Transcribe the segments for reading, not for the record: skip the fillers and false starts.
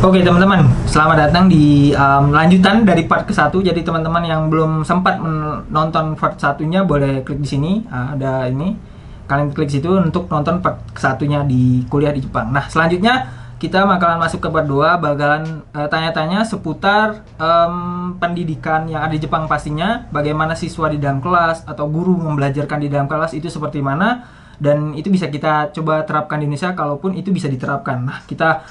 Oke teman-teman, selamat datang di lanjutan dari part ke-1. Jadi teman-teman yang belum sempat menonton part satunya boleh klik di sini, ada ini. Kalian klik situ untuk nonton part ke-1-nya di kuliah di Jepang. Nah, selanjutnya kita bakalan masuk ke part 2, bakalan tanya-tanya seputar pendidikan yang ada di Jepang pastinya, bagaimana siswa di dalam kelas atau guru membelajarkan di dalam kelas itu seperti mana, dan itu bisa kita coba terapkan di Indonesia kalaupun itu bisa diterapkan. Nah, kita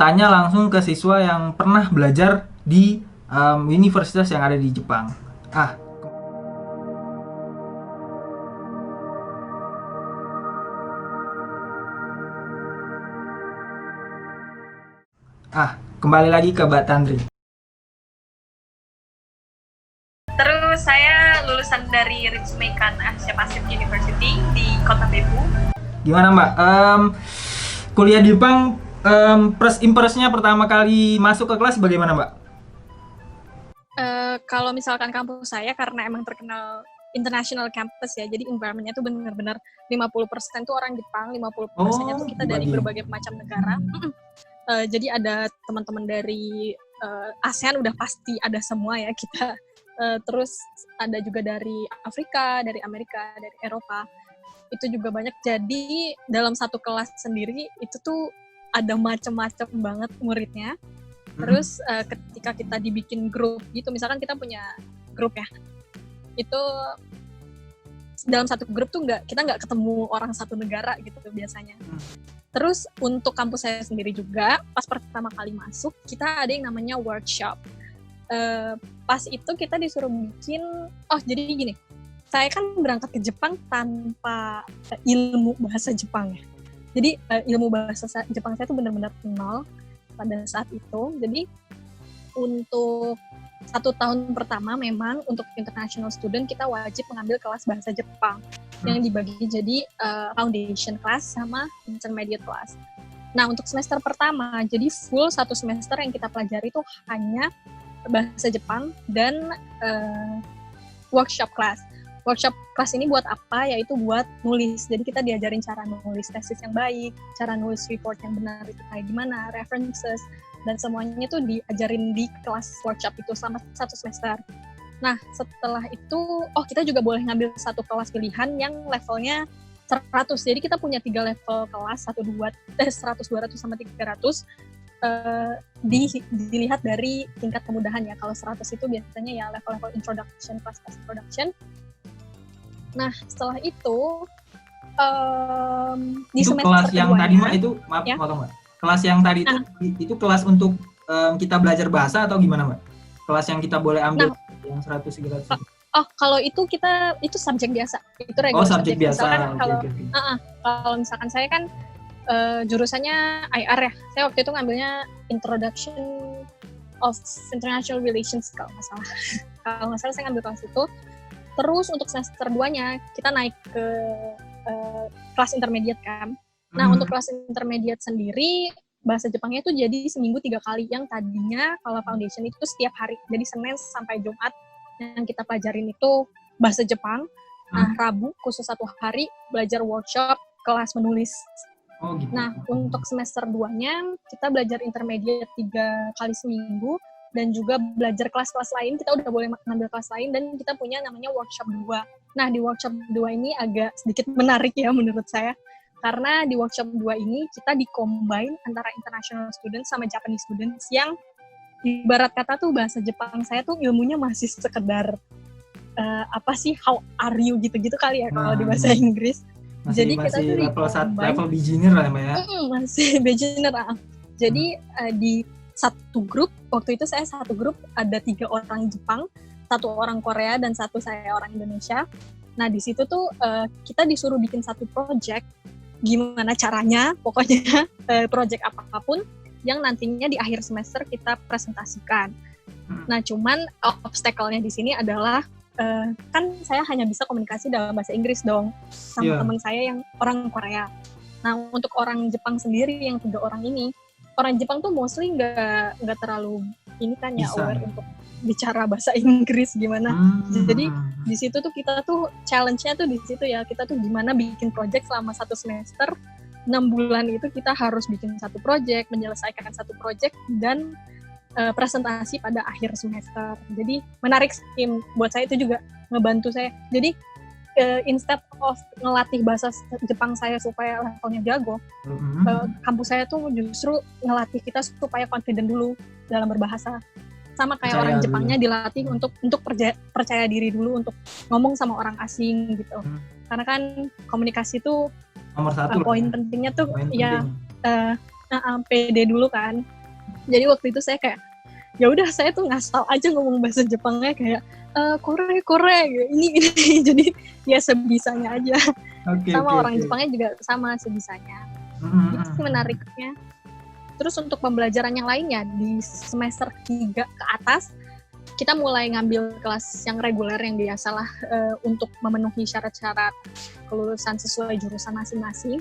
tanya langsung ke siswa yang pernah belajar di universitas yang ada di Jepang. Ah, kembali lagi ke Mbak Tandri. Terus saya lulusan dari Ritsumeikan Asia Pacific University di Kota Beppu. Gimana Mbak? Kuliah di Jepang, first impression-nya pertama kali masuk ke kelas bagaimana Mbak? Kalau misalkan kampus saya karena emang terkenal international campus ya, jadi environment-nya tuh benar-benar 50% tuh orang Jepang, 50%-nya tuh kita dari berbagai macam negara. Jadi ada teman-teman dari ASEAN udah pasti ada semua ya kita. Terus ada juga dari Afrika, dari Amerika, dari Eropa. Itu juga banyak. Jadi dalam satu kelas sendiri itu tuh ada macam-macam banget muridnya. Terus ketika kita dibikin grup gitu, misalkan kita punya grup ya, itu dalam satu grup tuh kita nggak ketemu orang satu negara gitu biasanya. Terus untuk kampus saya sendiri juga, pas pertama kali masuk, kita ada yang namanya workshop. Pas itu kita disuruh bikin, jadi gini, saya kan berangkat ke Jepang tanpa ilmu bahasa Jepang ya. Jadi ilmu bahasa Jepang saya tuh benar-benar nol pada saat itu. Jadi untuk 1 tahun pertama memang untuk international student kita wajib mengambil kelas bahasa Jepang yang dibagi jadi foundation class sama intermediate class. Nah untuk semester pertama jadi full 1 semester yang kita pelajari itu hanya bahasa Jepang dan workshop class. Workshop kelas ini buat apa? Yaitu buat nulis. Jadi kita diajarin cara nulis tesis yang baik, cara nulis report yang benar itu kayak gimana, references, dan semuanya tuh diajarin di kelas workshop itu selama 1 semester. Nah, setelah itu, kita juga boleh ngambil 1 kelas pilihan yang levelnya 100. Jadi kita punya 3 level kelas, 100, 200, sama 300. Dilihat dari tingkat kemudahan ya. Kalau 100 itu biasanya ya level-level introduction, kelas introduction. Nah, setelah itu di itu semester kelas yang tadi Mbak itu, maaf ya? potong Mbak. Kelas yang tadi itu kelas untuk kita belajar bahasa atau gimana Mbak? Kelas yang kita boleh ambil yang 100 300. Kalau itu subjek biasa. Itu regular subjek biasa. Misalkan kalau misalkan saya kan jurusannya IR ya. Saya waktu itu ngambilnya Introduction of International Relations kalau nggak salah. Kalau nggak salah saya ngambil kelas itu. Terus untuk semester 2-nya kita naik ke kelas intermediate kan. Nah untuk kelas intermediate sendiri bahasa Jepangnya itu jadi seminggu 3 kali. Yang tadinya kalau foundation itu setiap hari. Jadi Senin sampai Jumat yang kita pelajarin itu bahasa Jepang. Nah Rabu khusus 1 hari belajar workshop kelas menulis. Gitu. Nah untuk semester 2-nya kita belajar intermediate 3 kali seminggu. Dan juga belajar kelas-kelas lain, kita udah boleh ngambil kelas lain, dan kita punya namanya workshop 2. Nah, di workshop 2 ini agak sedikit menarik ya menurut saya, karena di workshop 2 ini kita di-combine antara international students sama Japanese students yang ibarat kata tuh bahasa Jepang saya tuh ilmunya masih sekedar how are you gitu-gitu kali ya kalau di bahasa Inggris. Jadi kita tuh level beginner lah Mbak ya? Masih beginner. Jadi di satu grup, waktu itu saya satu grup ada 3 orang Jepang, 1 orang Korea, dan 1 saya orang Indonesia. Nah di situ tuh kita disuruh bikin satu project, gimana caranya, pokoknya project apapun yang nantinya di akhir semester kita presentasikan. Nah cuman obstacle-nya di sini adalah kan saya hanya bisa komunikasi dalam bahasa Inggris dong sama teman saya yang orang Korea. Nah untuk orang Jepang sendiri yang 3 orang ini, orang Jepang tuh mostly nggak terlalu ini kan ya aware untuk bicara bahasa Inggris gimana. Jadi di situ tuh kita tuh challenge-nya tuh di situ ya, kita tuh gimana bikin project selama 1 semester 6 bulan itu kita harus bikin satu project, menyelesaikan satu project, dan presentasi pada akhir semester. Jadi menarik sih, buat saya itu juga ngebantu saya. Jadi instead of ngelatih bahasa Jepang saya supaya levelnya jago, kampus saya tuh justru ngelatih kita supaya confident dulu dalam berbahasa. Sama kayak orang Jepangnya dilatih untuk percaya diri dulu untuk ngomong sama orang asing gitu. Karena kan komunikasi itu nomor satu. Poin pentingnya tuh pede dulu kan. Jadi waktu itu saya kayak ya udah, saya tuh ngasal aja ngomong bahasa Jepangnya kayak kore gitu. Ini jadi ya sebisanya aja. Sama orang Jepangnya juga sama sebisanya. Itu menariknya. Terus untuk pembelajaran yang lainnya di semester 3 ke atas kita mulai ngambil kelas yang reguler yang biasalah untuk memenuhi syarat-syarat kelulusan sesuai jurusan masing-masing.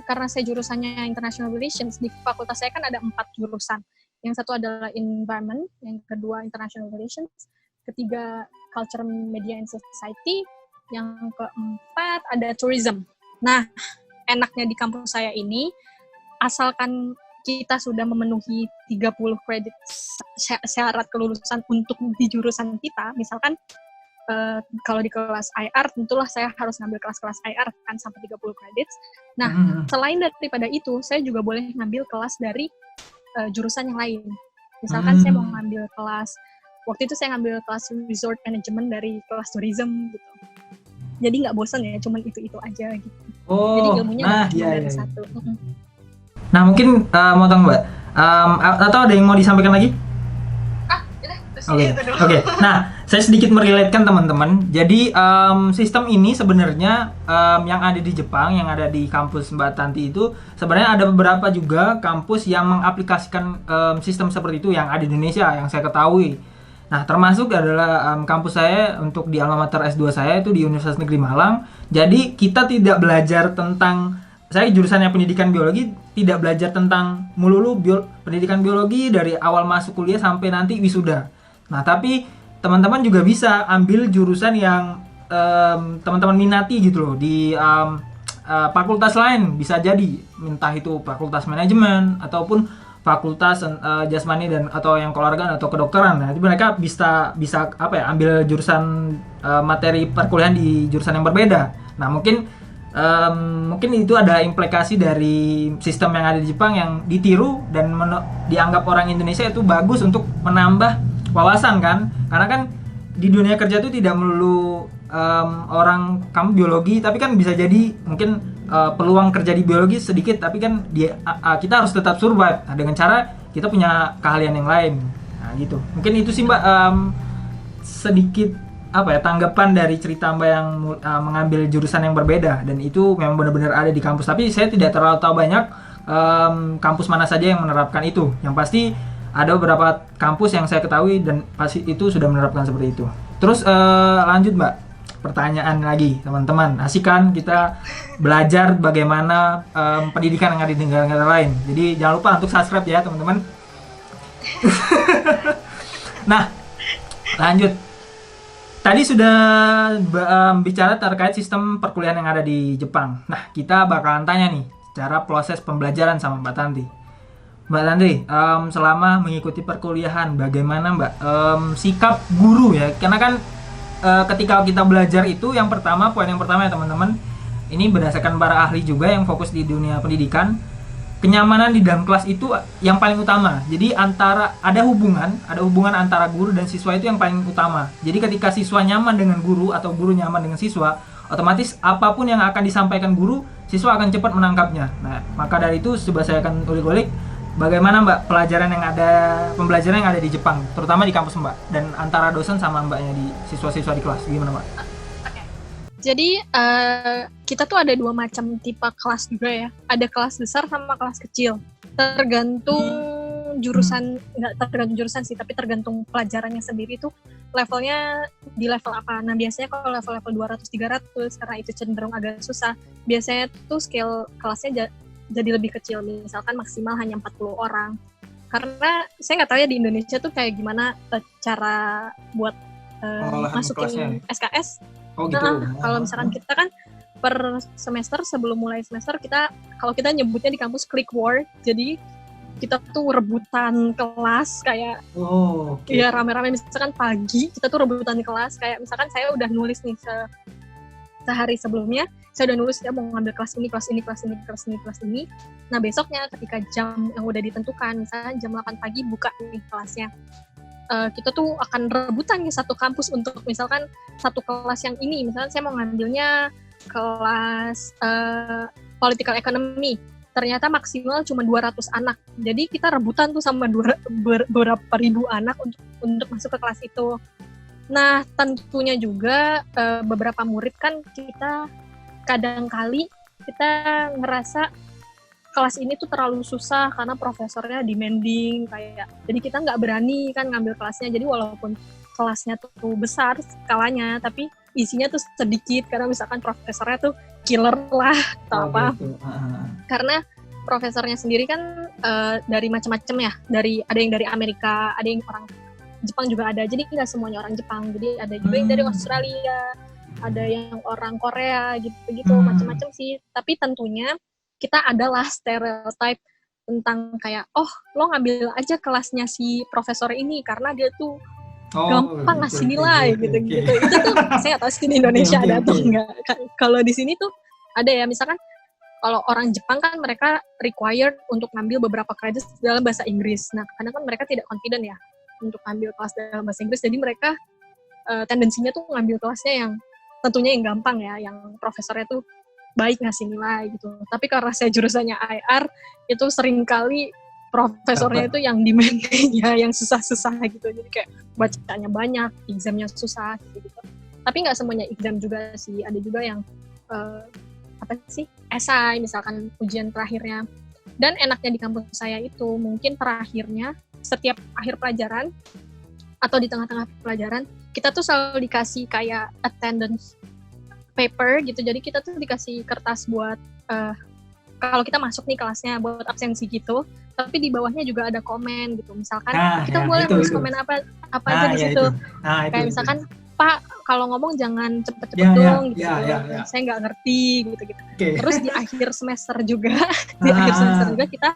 Karena saya jurusannya International Relations, di fakultas saya kan ada 4 jurusan. Yang satu adalah Environment, yang kedua International Relations, ketiga Culture, Media, and Society, yang keempat ada Tourism. Nah, enaknya di kampus saya ini, asalkan kita sudah memenuhi 30 kredit syarat kelulusan untuk di jurusan kita, misalkan kalau di kelas IR, tentulah saya harus ngambil kelas-kelas IR kan sampai 30 kredit. Nah, selain daripada itu, saya juga boleh ngambil kelas dari jurusan yang lain. Misalkan saya mau ngambil kelas, waktu itu saya ngambil kelas Resort Management dari kelas Tourism gitu. Jadi nggak bosan ya, cuman itu-itu aja gitu. Jadi ilmunya dari satu. Nah mungkin mau tahu Mbak, atau ada yang mau disampaikan lagi? Oke. Nah, saya sedikit merelatekan teman-teman. Jadi sistem ini sebenarnya yang ada di Jepang, yang ada di kampus Mbak Tanti itu sebenarnya ada beberapa juga kampus yang mengaplikasikan sistem seperti itu yang ada di Indonesia yang saya ketahui. Nah, termasuk adalah kampus saya untuk di alma mater S2 saya itu di Universitas Negeri Malang. Jadi kita tidak belajar tentang, saya jurusannya pendidikan biologi, tidak belajar tentang melulu pendidikan biologi dari awal masuk kuliah sampai nanti wisuda. Nah, tapi teman-teman juga bisa ambil jurusan yang teman-teman minati gitu loh di fakultas lain, bisa jadi entah itu fakultas manajemen ataupun fakultas jasmani dan atau yang keluargaan atau kedokteran. Nah, itu mereka bisa ambil jurusan materi perkuliahan di jurusan yang berbeda. Nah, mungkin itu ada implikasi dari sistem yang ada di Jepang yang ditiru dan dianggap orang Indonesia itu bagus untuk menambah wawasan kan, karena kan di dunia kerja itu tidak melulu orang kamu biologi, tapi kan bisa jadi mungkin peluang kerja di biologi sedikit, tapi kan kita harus tetap survive dengan cara kita punya keahlian yang lain. Nah gitu, mungkin itu sih Mbak sedikit tanggapan dari cerita Mbak yang mengambil jurusan yang berbeda, dan itu memang benar-benar ada di kampus, tapi saya tidak terlalu tahu banyak kampus mana saja yang menerapkan itu. Yang pasti ada beberapa kampus yang saya ketahui dan pasti itu sudah menerapkan seperti itu. Terus lanjut Mbak, pertanyaan lagi teman-teman. Asik kan kita belajar bagaimana pendidikan yang ada di negara-negara lain. Jadi jangan lupa untuk subscribe ya teman-teman. Nah, lanjut. Tadi sudah bicara terkait sistem perkuliahan yang ada di Jepang. Nah, kita bakalan tanya nih cara proses pembelajaran sama Mbak Tanti. Mbak Tanti, selama mengikuti perkuliahan, bagaimana Mbak sikap guru ya? Karena kan ketika kita belajar itu, poin yang pertama ya teman-teman, ini berdasarkan para ahli juga yang fokus di dunia pendidikan, kenyamanan di dalam kelas itu yang paling utama. Jadi ada hubungan antara guru dan siswa itu yang paling utama. Jadi ketika siswa nyaman dengan guru atau guru nyaman dengan siswa, otomatis apapun yang akan disampaikan guru, siswa akan cepat menangkapnya. Nah, maka dari itu coba saya akan ulik-ulik bagaimana Mbak pembelajaran yang ada di Jepang, terutama di kampus Mbak, dan antara dosen sama Mbaknya di siswa-siswa di kelas, gimana Mbak? Jadi kita tuh ada 2 macam tipe kelas juga ya. Ada kelas besar sama kelas kecil. Tergantung jurusan, nggak tergantung jurusan sih, tapi tergantung pelajarannya sendiri tuh levelnya di level apa. Nah biasanya kalau level 200-300, karena itu cenderung agak susah, biasanya tuh scale kelasnya jadi lebih kecil, misalkan maksimal hanya 40 orang. Karena saya nggak tahu ya di Indonesia tuh kayak gimana cara buat masukin SKS. Oh gitu. Kalau misalkan kita kan per semester sebelum mulai semester kalau kita nyebutnya di kampus click war, jadi kita tuh rebutan kelas kayak ya rame-rame. Misalkan pagi kita tuh rebutan kelas kayak misalkan saya udah nulis nih sehari sebelumnya saya udah nulis ya mau ngambil kelas ini. Nah besoknya ketika jam yang udah ditentukan misalkan jam 8 pagi buka nih kelasnya, kita tuh akan rebutan nih satu kampus untuk misalkan satu kelas yang ini, misalkan saya mau ngambilnya kelas political economy, ternyata maksimal cuma 200 anak. Jadi kita rebutan tuh sama beberapa ribu anak untuk masuk ke kelas itu. Nah, tentunya juga beberapa murid kan kita kadang-kali kita ngerasa kelas ini tuh terlalu susah karena profesornya demanding kayak. Jadi kita nggak berani kan ngambil kelasnya. Jadi walaupun kelasnya tuh besar skalanya, tapi isinya tuh sedikit karena misalkan profesornya tuh killer lah atau apa. Gitu. Karena profesornya sendiri kan dari macam-macam ya, ada yang dari Amerika, ada yang orang Jepang juga ada, jadi nggak semuanya orang Jepang, jadi ada juga yang dari Australia, ada yang orang Korea gitu-gitu, macam-macam sih. Tapi tentunya kita adalah stereotype tentang kayak lo ngambil aja kelasnya si profesor ini karena dia tuh gampang ngasih nilai gitu-gitu. Itu tuh saya nggak tahu sih di Indonesia ada atau enggak. Kalau di sini tuh ada ya, misalkan kalau orang Jepang kan mereka required untuk ngambil beberapa kredit dalam bahasa Inggris. Nah, kadang kan mereka tidak confident ya untuk ngambil kelas dalam bahasa Inggris. Jadi mereka tendensinya tuh ngambil kelasnya yang tentunya yang gampang ya, yang profesornya tuh baik ngasih nilai gitu. Tapi karena saya jurusannya IR, itu seringkali profesornya itu yang demanding ya, yang susah-susah gitu. Jadi kayak bacanya banyak, examnya susah gitu. Tapi nggak semuanya exam juga sih. Ada juga yang esai misalkan ujian terakhirnya. Dan enaknya di kampus saya itu mungkin terakhirnya setiap akhir pelajaran atau di tengah-tengah pelajaran kita tuh selalu dikasih kayak attendance paper gitu. Jadi kita tuh dikasih kertas buat kalau kita masuk nih kelasnya buat absensi gitu. Tapi di bawahnya juga ada komen gitu. Misalkan kita boleh nulis komen apa aja di situ. Kayak misalkan Pak, kalau ngomong jangan cepet-cepet dong gitu. Saya nggak ngerti gitu-gitu. Terus di akhir semester juga, kita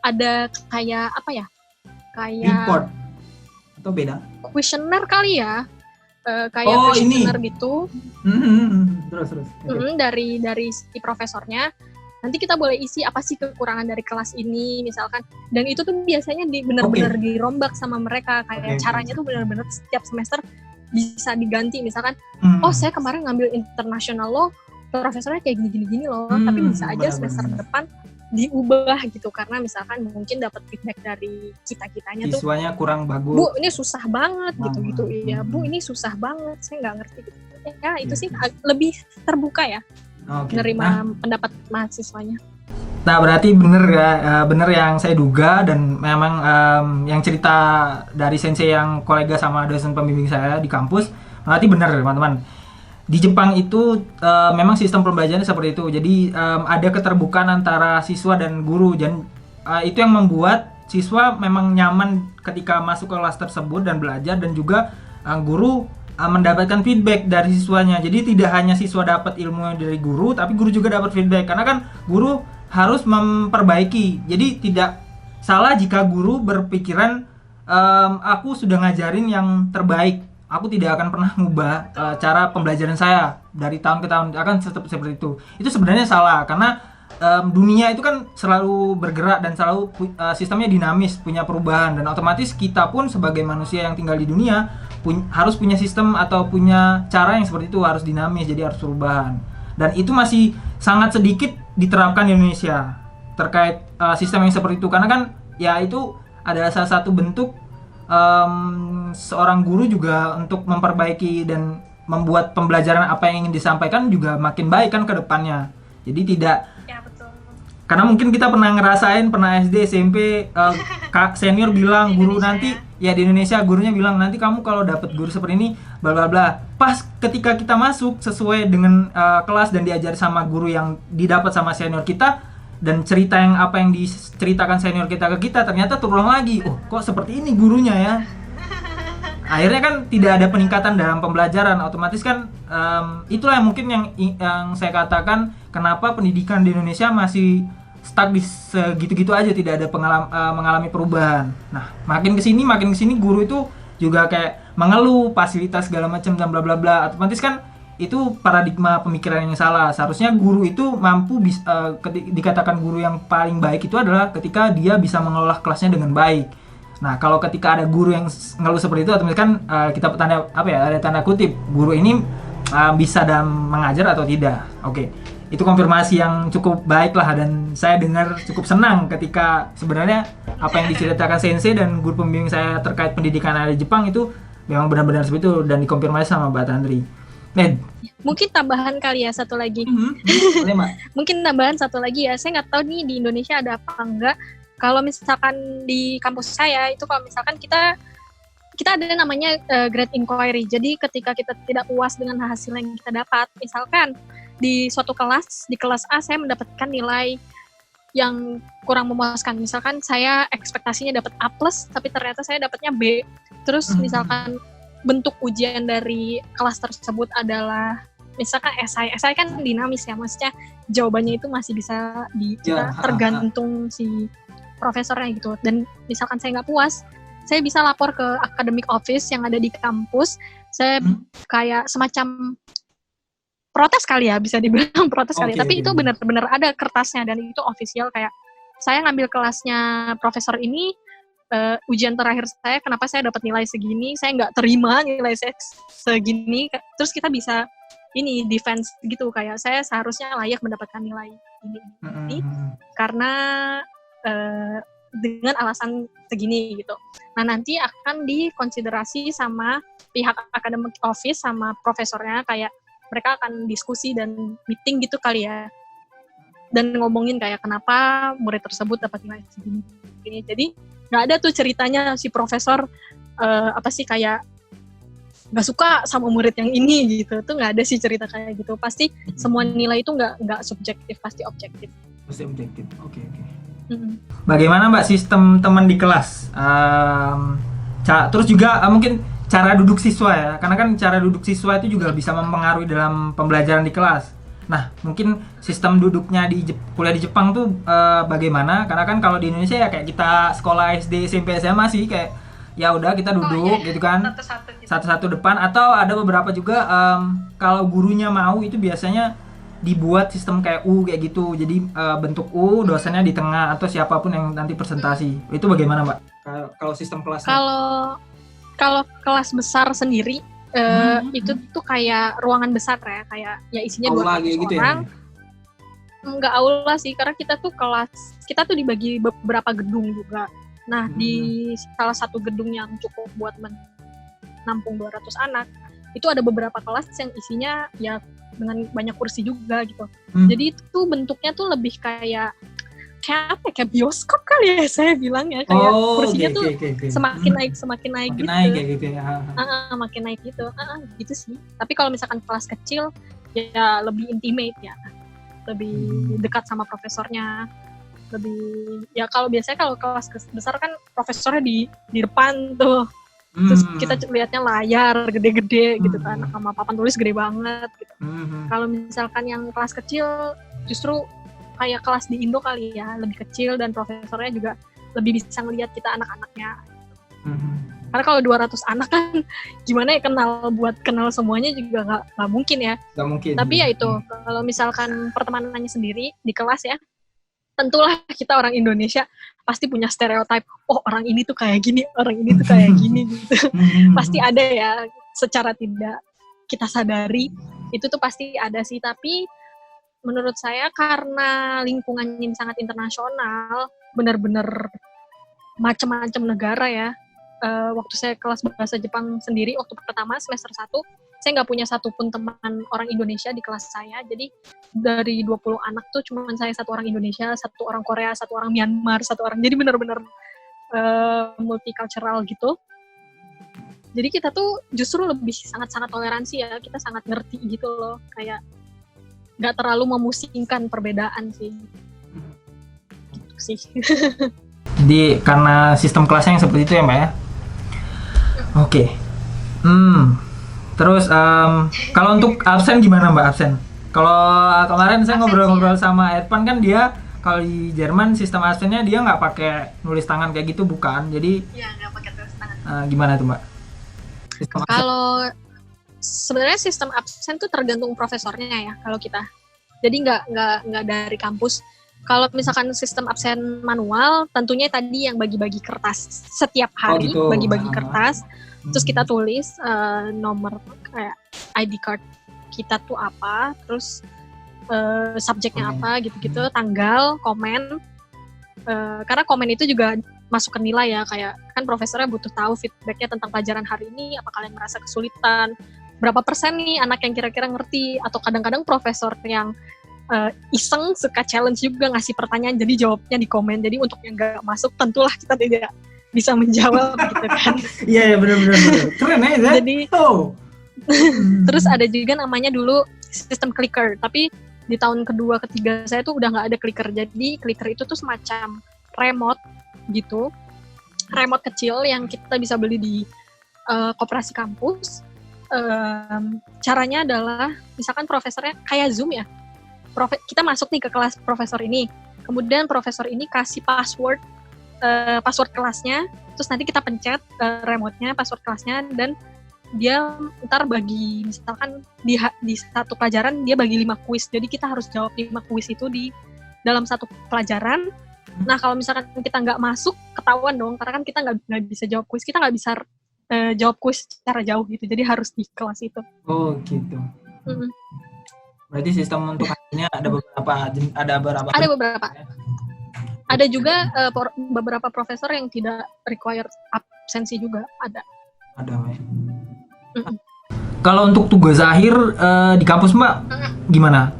ada kayak apa ya? Kayak report atau beda? Kuesioner kali ya. Kayak kuesioner gitu. Terus. Dari si profesornya. Nanti kita boleh isi apa sih kekurangan dari kelas ini misalkan. Dan itu tuh biasanya benar-benar dirombak sama mereka. Kayak caranya tuh benar-benar setiap semester bisa diganti, misalkan saya kemarin ngambil international law, profesornya kayak gini loh, tapi bisa aja semester depan diubah gitu karena misalkan mungkin dapat feedback dari kitanya tuh siswanya kurang bagus, Bu ini susah banget gitu ya, Bu ini susah banget, saya nggak ngerti gitu ya. Itu sih lebih terbuka ya menerima pendapat mahasiswanya. Nah berarti bener yang saya duga, dan memang yang cerita dari sensei yang kolega sama dosen pembimbing saya di kampus, berarti bener teman-teman. Di Jepang itu memang sistem pembelajarannya seperti itu. Jadi ada keterbukaan antara siswa dan guru, dan itu yang membuat siswa memang nyaman ketika masuk ke kelas tersebut dan belajar, dan juga guru mendapatkan feedback dari siswanya. Jadi tidak hanya siswa dapat ilmu dari guru, tapi guru juga dapat feedback, karena kan guru harus memperbaiki. Jadi tidak salah jika guru berpikiran aku sudah ngajarin yang terbaik, aku tidak akan pernah ngubah cara pembelajaran saya dari tahun ke tahun, akan tetap seperti itu. Itu sebenarnya salah, karena dunia itu kan selalu bergerak dan selalu sistemnya dinamis, punya perubahan, dan otomatis kita pun sebagai manusia yang tinggal di dunia harus punya sistem atau punya cara yang seperti itu, harus dinamis, jadi harus perubahan. Dan itu masih sangat sedikit diterapkan di Indonesia terkait sistem yang seperti itu, karena kan ya itu adalah salah satu bentuk seorang guru juga untuk memperbaiki dan membuat pembelajaran apa yang ingin disampaikan juga makin baik kan ke depannya. Jadi tidak karena mungkin kita pernah ngerasain, pernah SD, SMP, senior bilang guru nanti ya di Indonesia gurunya bilang nanti kamu kalau dapat guru seperti ini bla bla bla. Pas ketika kita masuk sesuai dengan kelas dan diajar sama guru yang didapat sama senior kita, dan cerita yang apa yang diceritakan senior kita ke kita ternyata terulang lagi. Oh, kok seperti ini gurunya ya? akhirnya kan tidak ada peningkatan dalam pembelajaran, otomatis kan itulah yang mungkin yang saya katakan kenapa pendidikan di Indonesia masih stuck di segitu-gitu aja, tidak ada mengalami perubahan. Nah, makin kesini guru itu juga kayak mengeluh fasilitas segala macam dan bla bla bla. Otomatis kan itu paradigma pemikiran yang salah. Seharusnya guru itu mampu dikatakan guru yang paling baik itu adalah ketika dia bisa mengelola kelasnya dengan baik. Nah, kalau ketika ada guru yang ngeluh seperti itu, otomatis kan kita ada tanda kutip guru ini bisa dalam mengajar atau tidak. Oke. Itu konfirmasi yang cukup baik lah, dan saya dengar cukup senang ketika sebenarnya apa yang diceritakan Sensei dan guru pembimbing saya terkait pendidikan ada di Jepang itu memang benar-benar seperti itu dan dikonfirmasi sama Mbak Tantri. Mungkin tambahan kali ya satu lagi. Boleh, Mbak. Mungkin tambahan satu lagi ya. Saya nggak tahu nih di Indonesia ada apa enggak. Kalau misalkan di kampus saya itu kalau misalkan kita ada namanya grade inquiry. Jadi ketika kita tidak puas dengan hasil yang kita dapat, misalkan di suatu kelas, di kelas A saya mendapatkan nilai yang kurang memuaskan. Misalkan saya ekspektasinya dapat A+, tapi ternyata saya dapatnya B. Terus misalkan bentuk ujian dari kelas tersebut adalah misalkan esai kan dinamis ya, maksudnya jawabannya itu masih bisa tergantung si profesornya gitu. Dan misalkan saya nggak puas, saya bisa lapor ke academic office yang ada di kampus. Saya kayak semacam protes kali ya, bisa dibilang protes kali. Tapi itu benar-benar ada kertasnya dan itu official, kayak saya ngambil kelasnya profesor ini, ujian terakhir saya kenapa saya dapat nilai segini, saya nggak terima nilai saya segini. Terus kita bisa ini defense gitu, kayak saya seharusnya layak mendapatkan nilai ini karena dengan alasan segini gitu. Nah, nanti akan dikonsiderasi sama pihak academic office sama profesornya, kayak mereka akan diskusi dan meeting gitu kali ya, dan ngomongin kayak kenapa murid tersebut dapat nilai segini. Jadi nggak ada tuh ceritanya si profesor kayak nggak suka sama murid yang ini gitu. Tuh nggak ada sih cerita kayak gitu. Pasti semua nilai itu nggak subjektif, pasti objektif. Pasti objektif. Oke. Bagaimana Mbak sistem teman di kelas? Terus juga mungkin cara duduk siswa ya, karena kan cara duduk siswa itu juga bisa mempengaruhi dalam pembelajaran di kelas. Nah, mungkin sistem duduknya di kuliah di Jepang tuh bagaimana? Karena kan kalau di Indonesia ya kayak kita sekolah SD, SMP, SMA sih kayak ya udah kita duduk gitu kan, satu-satu depan, atau ada beberapa juga kalau gurunya mau itu biasanya dibuat sistem kayak U kayak gitu. Jadi bentuk U, dosennya di tengah atau siapapun yang nanti presentasi. Itu bagaimana, Mbak? Kalau sistem kelasnya? Kalau kelas besar sendiri itu tuh kayak ruangan besar ya, kayak ya isinya 200 gitu orang. Enggak aula sih, karena kita tuh dibagi beberapa gedung juga. Nah, di salah satu gedung yang cukup buat menampung 200 anak, itu ada beberapa kelas yang isinya ya dengan banyak kursi juga gitu. Jadi itu bentuknya tuh lebih kayak bioskop kali ya saya bilang ya, kayak kursinya tuh semakin naik gitu. Makin naik gitu. Gitu sih. Tapi kalau misalkan kelas kecil ya lebih intimate ya. Lebih dekat sama profesornya. Lebih ya, kalau biasanya kalau kelas besar kan profesornya di depan tuh. Terus kita lihatnya layar gede-gede gitu kan, sama papan tulis gede banget gitu. Kalau misalkan yang kelas kecil justru kayak kelas di Indo kali ya, lebih kecil dan profesornya juga lebih bisa ngelihat kita anak-anaknya. Karena kalau 200 anak kan gimana ya kenal semuanya juga nggak mungkin ya. Nggak mungkin. Tapi ya itu, kalau misalkan pertemanannya sendiri di kelas ya, tentulah kita orang Indonesia pasti punya stereotip, oh orang ini tuh kayak gini, orang ini tuh kayak gini gitu. Pasti ada ya, secara tidak kita sadari itu tuh pasti ada sih. Tapi menurut saya karena lingkungannya sangat internasional, benar-benar macam-macam negara ya. Waktu saya kelas bahasa Jepang sendiri, waktu pertama semester 1, saya nggak punya satupun teman orang Indonesia di kelas saya. Jadi dari 20 anak tuh cuma saya satu orang Indonesia, satu orang Korea, satu orang Myanmar, satu orang. Jadi benar-benar multicultural gitu. Jadi kita tuh justru lebih sangat-sangat toleransi ya. Kita sangat ngerti gitu loh. Kayak nggak terlalu memusingkan perbedaan sih. Gitu sih. Jadi karena sistem kelasnya yang seperti itu ya Mbak ya? Oke. Terus kalau untuk absen gimana Mbak absen? Kalau kemarin saya ngobrol-ngobrol sama Edvan kan dia kalau di Jerman sistem absennya dia nggak pakai nulis tangan kayak gitu bukan? Jadi Iya, nggak pakai tulis tangan. Gimana tuh Mbak? Sistem absen. Kalau sebenarnya sistem absen tuh tergantung profesornya ya kalau kita. Jadi nggak dari kampus. Kalau misalkan sistem absen manual, tentunya tadi yang bagi-bagi kertas setiap hari, gitu. bagi-bagi kertas. Terus kita tulis nomor kayak ID card kita tuh apa, terus subjeknya apa gitu-gitu, tanggal, komen. Karena komen itu juga masuk ke nilai ya, kayak kan profesornya butuh tahu feedbacknya tentang pelajaran hari ini, apa kalian merasa kesulitan, berapa persen nih anak yang kira-kira ngerti, atau kadang-kadang profesor yang iseng suka challenge juga ngasih pertanyaan, jadi jawabnya di komen. Jadi untuk yang nggak masuk tentulah kita tidak bisa menjawab gitu kan. Iya benar-benar keren ya. Jadi terus ada juga namanya dulu sistem clicker, tapi di tahun kedua ketiga saya tuh udah nggak ada clicker. Jadi clicker itu tuh semacam remote gitu, remote kecil yang kita bisa beli di koperasi kampus. Caranya adalah misalkan profesornya kayak Zoom ya, kita masuk nih ke kelas profesor ini, kemudian profesor ini kasih password kelasnya, terus nanti kita pencet remote-nya, password kelasnya, dan dia ntar bagi, misalkan di satu pelajaran dia bagi 5 kuis, jadi kita harus jawab 5 kuis itu di dalam satu pelajaran. Nah kalau misalkan kita nggak masuk, ketahuan dong, karena kan kita nggak bisa jawab kuis, kita nggak bisa jawab kuis secara jauh gitu, jadi harus di kelas itu. Oh gitu. Berarti sistem untuk hasilnya ada beberapa. Ada juga beberapa profesor yang tidak require absensi juga ada. Kalau untuk tugas akhir di kampus Mbak gimana?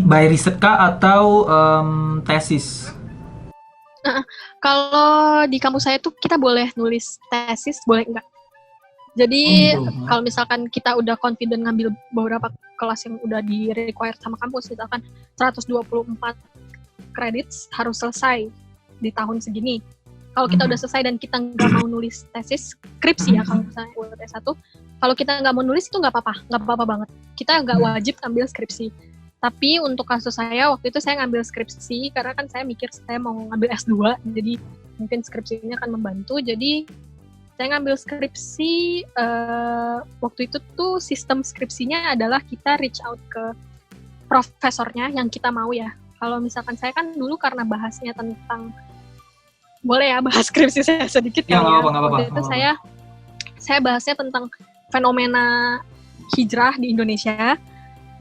By riset kah atau tesis? Kalau di kampus saya tuh kita boleh nulis tesis, boleh enggak. Jadi kalau misalkan kita udah confident ngambil beberapa kelas yang udah di required sama kampus, misalkan 124 credits harus selesai di tahun segini. Kalau kita udah selesai dan kita nggak mau nulis tesis, skripsi ya kalau misalnya buat S1, kalau kita nggak mau nulis itu nggak apa-apa banget. Kita nggak wajib ambil skripsi. Tapi untuk kasus saya, waktu itu saya ngambil skripsi, karena kan saya mikir saya mau ngambil S2, jadi mungkin skripsinya akan membantu. Jadi saya ngambil skripsi, waktu itu tuh sistem skripsinya adalah kita reach out ke profesornya yang kita mau ya. Kalau misalkan saya kan dulu karena bahasnya tentang, boleh ya bahas skripsi saya sedikit ya. Waktu itu saya bahasnya tentang fenomena hijrah di Indonesia.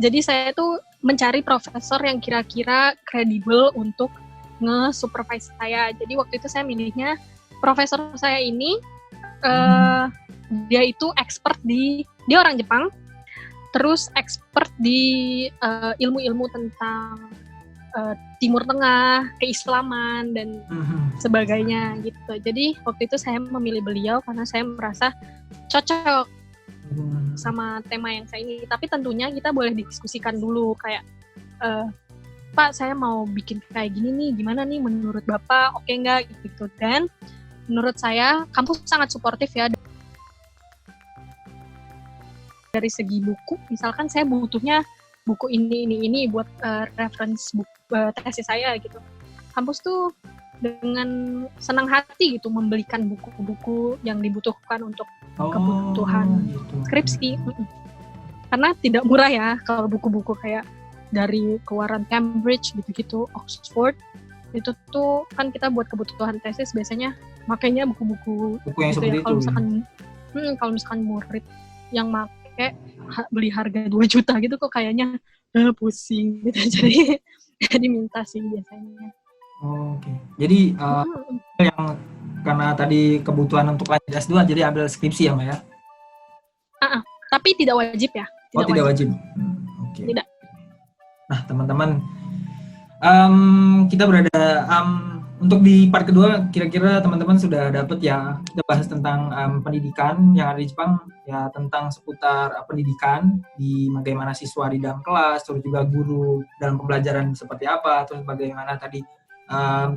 Jadi saya tuh mencari profesor yang kira-kira kredibel untuk nge-supervise saya. Jadi waktu itu saya milihnya profesor saya ini, dia itu expert dia orang Jepang, terus expert di ilmu-ilmu tentang Timur Tengah, keislaman, dan sebagainya gitu. Jadi waktu itu saya memilih beliau karena saya merasa cocok sama tema yang saya ini. Tapi tentunya kita boleh didiskusikan dulu kayak, Pak saya mau bikin kayak gini nih, gimana nih menurut Bapak, oke nggak gitu. Dan menurut saya kampus sangat suportif ya. Dari segi buku, misalkan saya butuhnya buku ini buat reference buku tesis saya gitu. Kampus tuh dengan senang hati gitu membelikan buku-buku yang dibutuhkan untuk kebutuhan skripsi. Karena tidak murah ya kalau buku-buku kayak dari keluaran Cambridge gitu-gitu, Oxford, itu tuh kan kita buat kebutuhan tesis biasanya makanya buku-buku yang gitu ya. Kalau misalkan murid yang make beli harga 2 juta gitu kok kayaknya pusing gitu. Jadi minta sih biasanya. Oke. Jadi yang karena tadi kebutuhan untuk lanjut S2 jadi ambil skripsi ya Mbak ya? Tapi tidak wajib ya. Tidak wajib. Okay. Tidak. Nah teman-teman, kita berada untuk di part kedua, kira-kira teman-teman sudah dapat ya, kita bahas tentang pendidikan yang ada di Jepang, ya tentang seputar pendidikan, di bagaimana siswa di dalam kelas, terus juga guru dalam pembelajaran seperti apa, terus bagaimana tadi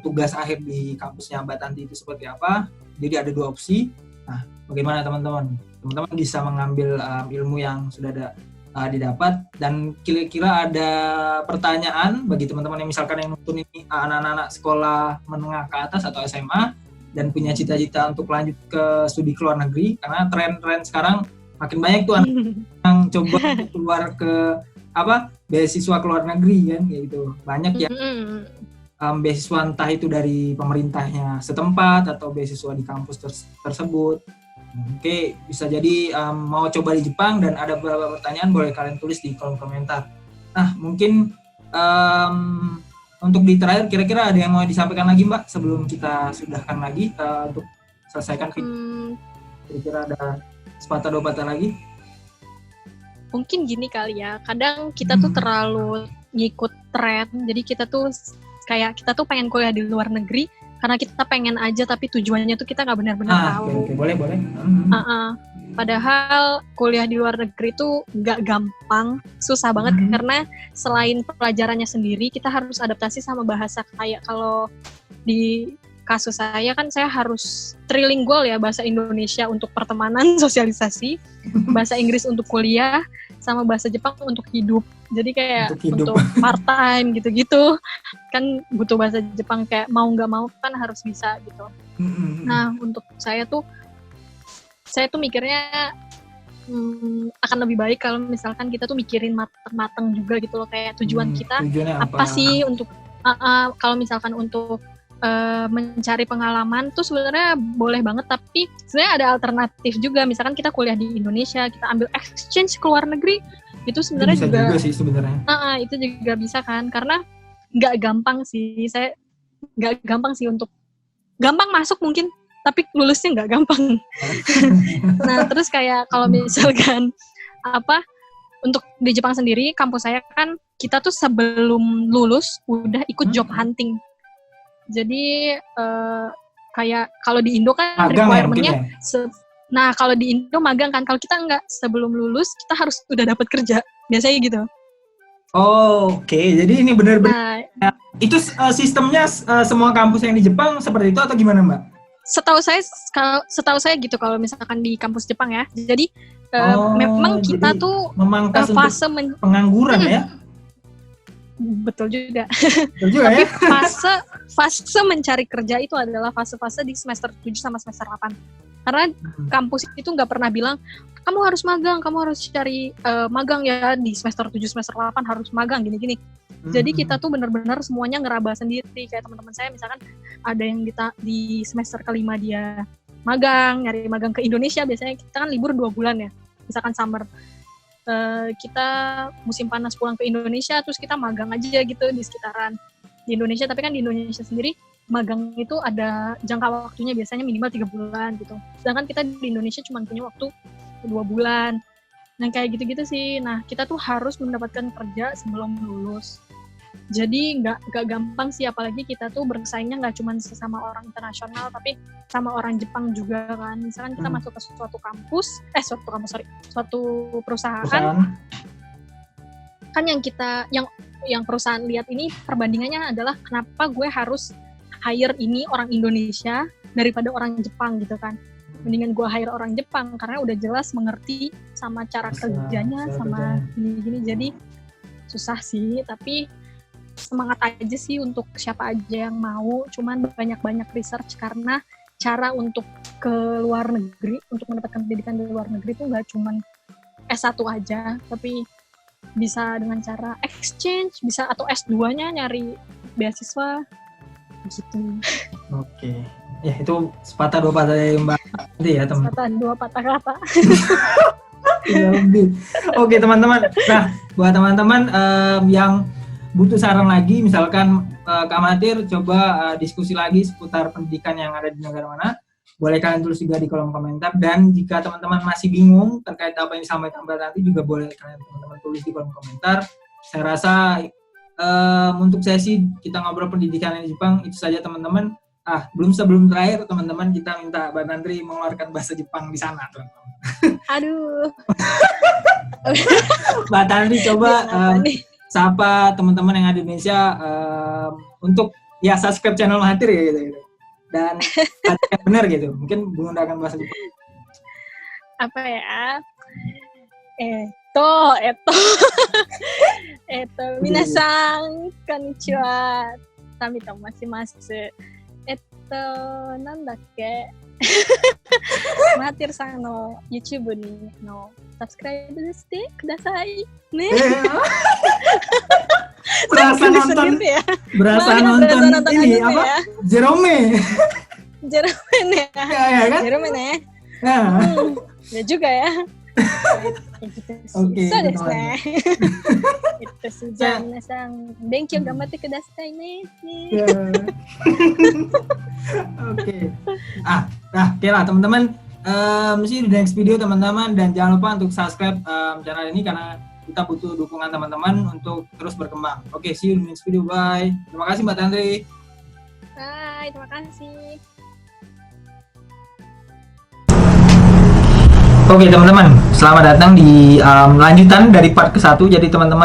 tugas akhir di kampusnya Mbak Tanti itu seperti apa. Jadi ada 2 opsi, Nah, bagaimana teman-teman? Teman-teman bisa mengambil ilmu yang sudah ada didapat, dan kira-kira ada pertanyaan bagi teman-teman yang misalkan yang nonton ini anak-anak sekolah menengah ke atas atau SMA dan punya cita-cita untuk lanjut ke studi ke luar negeri, karena tren-tren sekarang makin banyak tuh anak yang coba keluar ke beasiswa ke luar negeri kan, kayak gitu. Banyak yang beasiswa entah itu dari pemerintahnya setempat atau beasiswa di kampus tersebut. Oke, bisa jadi mau coba di Jepang dan ada beberapa pertanyaan, boleh kalian tulis di kolom komentar. Nah, mungkin untuk di terakhir, kira-kira ada yang mau disampaikan lagi Mbak sebelum kita sudahkan lagi untuk selesaikan video? Kira-kira ada sepatah dua patah lagi? Mungkin gini kali ya, kadang kita tuh terlalu ngikut tren, jadi kita tuh pengen kuliah di luar negeri karena kita pengen aja, tapi tujuannya tuh kita nggak benar-benar tahu. Boleh. Padahal kuliah di luar negeri tuh nggak gampang, susah banget karena selain pelajarannya sendiri, kita harus adaptasi sama bahasa. Kayak kalau di kasus saya kan saya harus trilingual ya, bahasa Indonesia untuk pertemanan, sosialisasi, bahasa Inggris untuk kuliah, sama bahasa Jepang untuk hidup. Jadi kayak untuk part-time gitu-gitu kan butuh bahasa Jepang, kayak mau nggak mau kan harus bisa gitu. Nah, untuk saya tuh mikirnya akan lebih baik kalau misalkan kita tuh mikirin matang-matang juga gitu loh, kayak tujuan kita apa sih untuk kalau misalkan untuk mencari pengalaman tuh sebenarnya boleh banget, tapi sebenarnya ada alternatif juga. Misalkan kita kuliah di Indonesia, kita ambil exchange ke luar negeri, itu sebenarnya juga sih sebenarnya. Itu juga bisa kan, karena nggak gampang sih. Saya nggak gampang sih untuk gampang masuk mungkin, tapi lulusnya nggak gampang. Nah, terus kayak kalau misalkan untuk di Jepang sendiri, kampus saya kan kita tuh sebelum lulus udah ikut job hunting. Jadi kayak kalau di Indo kan requirement-nya nah kalau di Indo magang kan, kalau kita enggak, sebelum lulus kita harus udah dapat kerja, biasanya gitu. Oke. Jadi ini benar-benar itu sistemnya semua kampus yang di Jepang seperti itu atau gimana Mbak? Setahu saya gitu kalau misalkan di kampus Jepang ya. Jadi memang kita tuh memangkas fase pengangguran ya. Betul juga. Tapi ya? fase mencari kerja itu adalah fase-fase di semester 7 sama semester 8. Karena kampus itu nggak pernah bilang, kamu harus magang, kamu harus cari magang ya, di semester 7, semester 8 harus magang, gini-gini. Jadi kita tuh benar-benar semuanya ngeraba sendiri. Kayak teman-teman saya misalkan ada yang di semester kelima dia magang, nyari magang ke Indonesia, biasanya kita kan libur 2 bulan ya, misalkan summer. Kita musim panas pulang ke Indonesia, terus kita magang aja gitu di sekitaran di Indonesia. Tapi kan di Indonesia sendiri magang itu ada jangka waktunya, biasanya minimal 3 bulan gitu. Sedangkan kita di Indonesia cuma punya waktu 2 bulan. Nah kayak gitu-gitu sih. Nah kita tuh harus mendapatkan kerja sebelum lulus. Jadi nggak gampang sih, apalagi kita tuh bersaingnya nggak cuma sesama orang internasional, tapi sama orang Jepang juga kan. Misalkan kita masuk ke suatu perusahaan. Kan yang perusahaan lihat ini perbandingannya adalah kenapa gue harus hire ini orang Indonesia daripada orang Jepang gitu kan. Mendingan gue hire orang Jepang karena udah jelas mengerti sama cara kerjanya sama gini-gini. Jadi susah sih, tapi semangat aja sih untuk siapa aja yang mau. Cuman banyak-banyak research, karena cara untuk ke luar negeri, untuk mendapatkan pendidikan di luar negeri itu nggak cuman S1 aja, tapi bisa dengan cara exchange, bisa atau S2-nya nyari beasiswa gitu. Oke. Ya itu sepatah dua patah dari Mbak nanti ya teman. Sepatah dua patah kata. Oke teman-teman. Nah buat teman-teman yang butuh saran lagi, misalkan Kak Mahathir coba diskusi lagi seputar pendidikan yang ada di negara mana, boleh kalian tulis juga di kolom komentar. Dan jika teman-teman masih bingung terkait apa yang disampaikan Mbak nanti, juga boleh kalian teman-teman tulis di kolom komentar. Saya rasa untuk sesi kita ngobrol pendidikan di Jepang itu saja teman-teman. Sebelum terakhir teman-teman, kita minta Mbak Tantri mengeluarkan bahasa Jepang di sana teman-teman. Aduh. Mbak Tantri coba sapa teman-teman yang ada di Indonesia untuk ya subscribe channel Mahathir ya gitu. dan ada yang benar gitu. Mungkin menggunakan bahasa Jepang. Apa ya? Minasan, konnichiwa. Tami tomasimasu. なんだっけマーティルさんの YouTube にサブスクライブしてくださいね。Berasa nonton ya. Berasa nonton ini apa? Ya. Jerome. Jerome ya. Ya kan? Jerome ya. Nah. Ya juga ya. Oke. そうですね。じゃあ皆さん勉強頑張ってくださいね。Oke. Oke lah teman-teman. See you di next video teman-teman, dan jangan lupa untuk subscribe channel ini karena kita butuh dukungan teman-teman untuk terus berkembang. Oke, see you di next video. Bye. Terima kasih Mbak Tantri. Bye, terima kasih. Oke teman-teman, selamat datang di lanjutan dari part ke-1. Jadi teman-teman